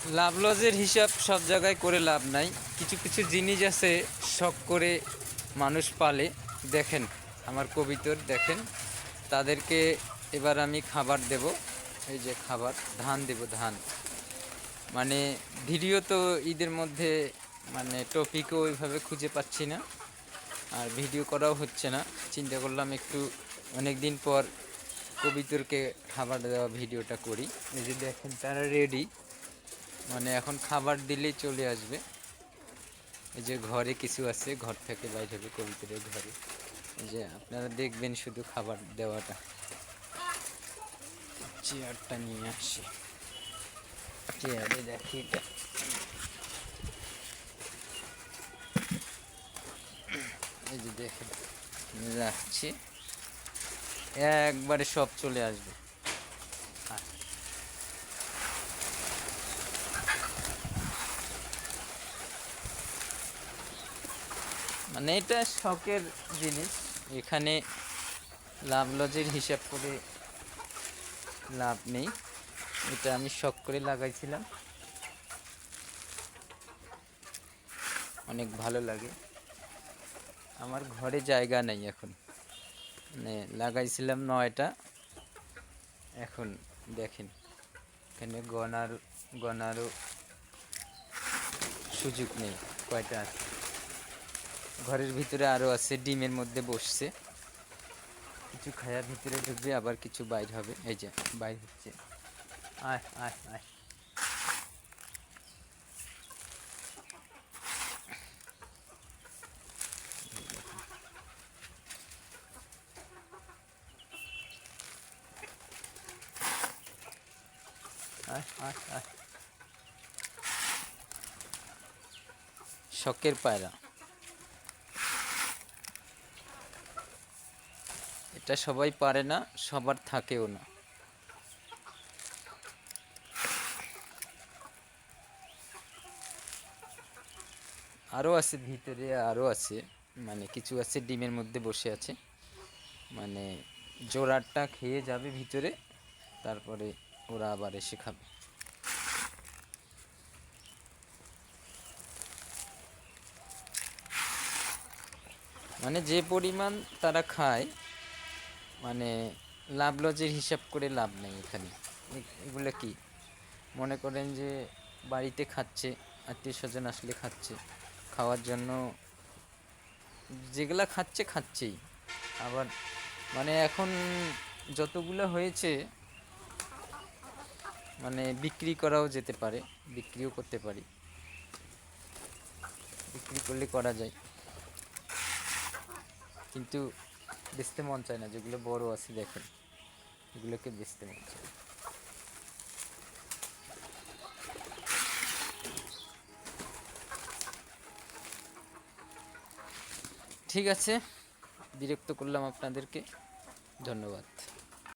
লাভ লসের হিসাব সব জায়গায় করে লাভ নাই। কিছু কিছু জিনিস আছে শখ করে মানুষ পালে। দেখেন আমার কবিতর, দেখেন তাদেরকে এবার আমি খাবার দেব। এই যে খাবার, ধান দেব, ধান। মানে ভিডিও তো ঈদের মধ্যে মানে টপিকও ওইভাবে খুঁজে পাচ্ছি না, আর ভিডিও করাও হচ্ছে না। চিন্তা করলাম একটু অনেক দিন পর কবিতরকে খাবার দেওয়া ভিডিওটা করি। এই যে দেখেন তারা রেডি, মানে এখন খাবার দিলেই চলে আসবে। এই যে ঘরে কিছু আছে, ঘর থেকে বাইর হবে কবিতরের ঘরে। এই যে আপনারা দেখবেন শুধু খাবার দেওয়াটা। চেয়ারটা নিয়ে আসি, চেয়ারে দেখি এটা। এই যে দেখেন রাখছি, একবারে সব চলে আসবে। মানে এটা শখের জিনিস, এখানে লাভ লজের হিসাব করে লাভ নেই। এটা আমি শখ করে লাগাইছিলাম, অনেক ভালো লাগে। আমার ঘরে জায়গা নেই এখন, মানে লাগাইছিলাম 9টা, এখন দেখেন এখানে গনারও সুযোগ নেই কয়টা আছে। ঘরের ভিতরে আরও আছে, ডিমের মধ্যে বসছে। কিছু খায়া ভিতরে ঢুকবে, আবার কিছু বাইর হবে। এই যে বাইর হচ্ছে, আয় আয় আয়। আয় আয় আয়। শখের পায়রা, এটা সবাই পারে না, সবার থাকেও না। আরও আছে ভিতরে, আরও আছে, মানে কিছু আছে ডিমের মধ্যে বসে আছে। মানে জোড়াটা খেয়ে যাবে ভিতরে, তারপরে ওরা আবার এসে খাবে। মানে যে পরিমাণ তারা খায়, মানে লাভ লজের হিসাব করে লাভ নেই এখানে। এগুলো কি মনে করেন যে বাড়িতে খাচ্ছে, আত্মীয় স্বজন আসলে খাচ্ছে, খাওয়ার জন্য যেগুলা খাচ্ছে খাচ্ছেই। আবার মানে এখন যতগুলো হয়েছে, মানে বিক্রি করাও যেতে পারে, বিক্রিও করতে পারি, বিক্রি করলে করা যায়, কিন্তু বেচতে মন চায় না। যেগুলো বড় আছে দেখেন, এগুলোকে বেচতে মন চায়। ঠিক আছে, বিরক্ত করলাম আপনাদেরকে, ধন্যবাদ।